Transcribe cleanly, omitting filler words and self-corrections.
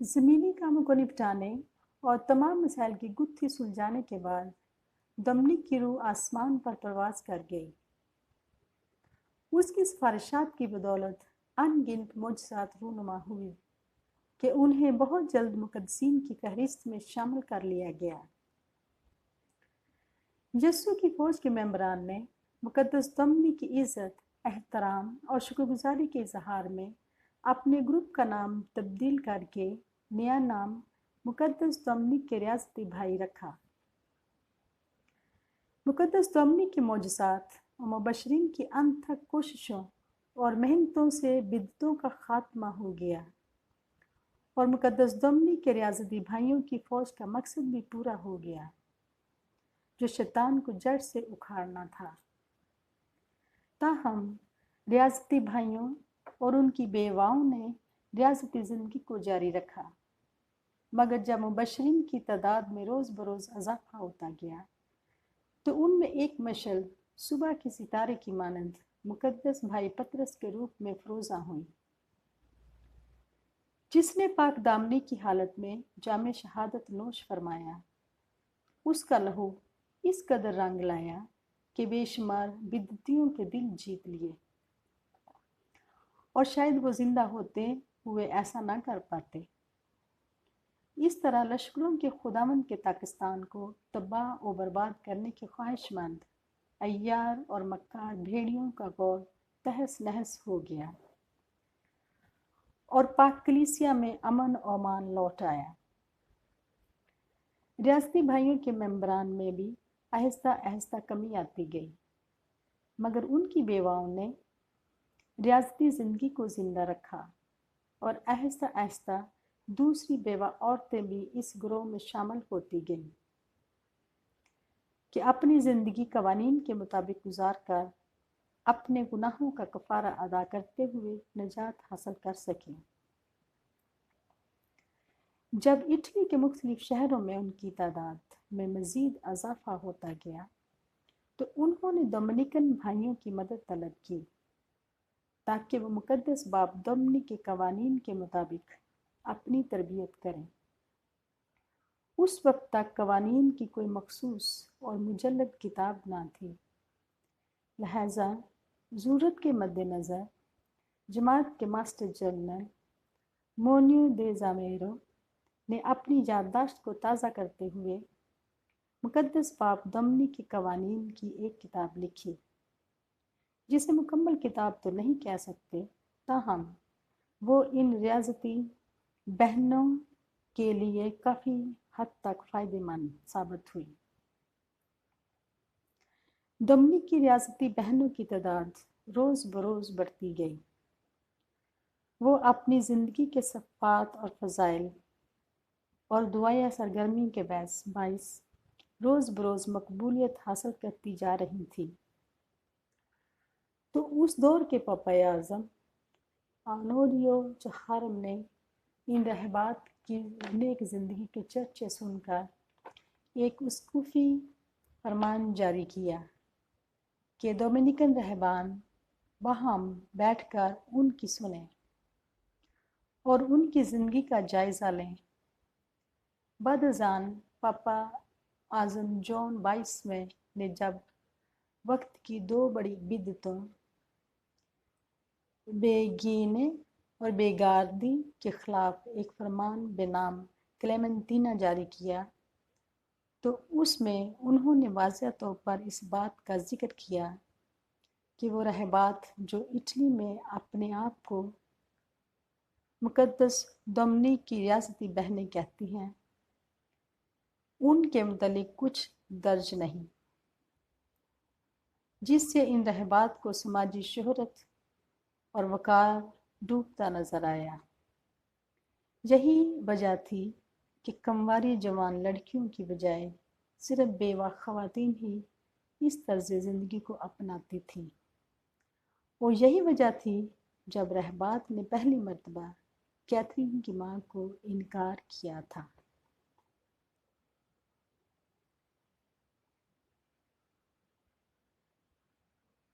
ज़मीनी कामों को निपटाने और तमाम मसाइल की गुत्थी सुलझाने के बाद दमनिक की रूह आसमान पर परवाज़ कर गई। उसकी सिफारिशात की बदौलत अनगिनत मुअज्जज़ात रूनुमा हुए कि उन्हें बहुत जल्द मुक़द्दसीन की फ़हरिस्त में शामिल कर लिया गया। यस्सु की फ़ौज के मेंबरान ने मुक़द्दस दमनी की इज़्ज़त, एहतराम और शुक्रगुज़ारी के इज़हार में अपने ग्रुप का नाम तब्दील करके नया नाम मुक़द्दस दमनिक के रियासती भाई रखा। मुक़द्दस दमनिक के मोजज़ात और मुबशरीन की अनथक कोशिशों और मेहनतों से बिदतों का खात्मा हो गया और मुक़द्दस दमनिक के रियासती भाइयों की फ़ौज का मकसद भी पूरा हो गया, जो शैतान को जड़ से उखाड़ना था। ताहम रियासती भाइयों और उनकी बेवाओं ने रियासती ज़िंदगी को जारी रखा, मगर जब मुबशरीन की तादाद में रोज़ बरोज़ इजाफा होता गया तो उनमें एक मशल सुबह के सितारे की मानंद मुक़द्दस भाई पतरस के रूप में फ़रोज़ा हुई, जिसने पाक दामनी की हालत में जामे शहादत नोश फरमाया। उसका लहू इस कदर रंग लाया कि बेशुमार बिदतियों के दिल जीत लिए, और शायद वो जिंदा होते हुए ऐसा ना कर पाते। इस तरह लश्करों के खुदावंद के पाकिस्तान को तबाह और बर्बाद करने के ख्वाहिशमंद अय्यार और मक्कार भेड़ियों का गौर तहस नहस हो गया और पाक कलीसिया में अमन और मान लौट आया। रियासती भाइयों के मेंबरान में भी आहिस्ता आहिस्ता कमी आती गई, मगर उनकी बेवाओं ने रियासती ज़िंदगी को ज़िंदा रखा और आहिस्ता आहिस्ता दूसरी बेवा औरतें भी इस ग्रोह में शामिल होती गईं कि अपनी ज़िंदगी कवानीन के मुताबिक गुजार कर अपने गुनाहों का कफ़ारा अदा करते हुए निजात हासिल कर सकें। जब इटली के मुख्तलिफ शहरों में उनकी तादाद में मज़ीद इजाफा होता गया तो उन्होंने डोमिनिकन भाइयों की मदद तलब की ताकि वो मुक़द्दस बाप डोमिनिक के कवानीन के मुताबिक अपनी तरबियत करें। उस वक्त तक कवानीन की कोई मखसूस और मुजल्लद किताब ना थी, लिहाजा ज़रूरत के मद्देनज़र जमात के मास्टर जनरल मोन्यू दे ज़ामेरो ने अपनी याददाश्त को ताज़ा करते हुए मुक़द्दस बाप दमनिक के कवानीन की एक किताब लिखी, जिसे मुकम्मल किताब तो नहीं कह सकते, ताहम वो इन रियासती बहनों के लिए काफ़ी हद तक फ़ायदेमंद साबित हुई। दमनिक की रियासती बहनों की तादाद रोज़ बरोज़ बढ़ती गई। वो अपनी ज़िंदगी के सफ़ात और फ़ज़ाइल और दुआया सरगर्मी के बाइस रोज़ बरोज़ मकबूलियत हासिल करती जा रही थी। तो उस दौर के पापा आज़म आनोरियो चहारम ने इन रहबात की नेक ज़िंदगी के चर्चे सुनकर एक उसकूफ़ी फरमान जारी किया कि डोमिनिकन रहबान बाहम बैठकर उनकी सुने और उनकी ज़िंदगी का जायज़ा लें। बदजान पापा आज़म जॉन 22वें ने जब वक्त की दो बड़ी बिदतों बेगीने और बेगारदी के ख़िलाफ़ एक फरमान बेनाम क्लेमेंटीना जारी किया तो उसमें उन्होंने वाज़ेह तौर पर इस बात का जिक्र किया कि वो रहबात जो इटली में अपने आप को मुक़द्दस दमनिक की रियासती बहनें कहती हैं, उनके मुतालिक कुछ दर्ज नहीं, जिससे इन रहबात को समाजी शोहरत और वक़ार डूबता नज़र आया। यही वजह थी कि कमवारी जवान लड़कियों की बजाय सिर्फ बेवा ख़वातीन ही इस तर्ज़ ज़िंदगी को अपनाती थीं, और यही वजह थी जब रहबात ने पहली मर्तबा कैथरीन की मां को इनकार किया था।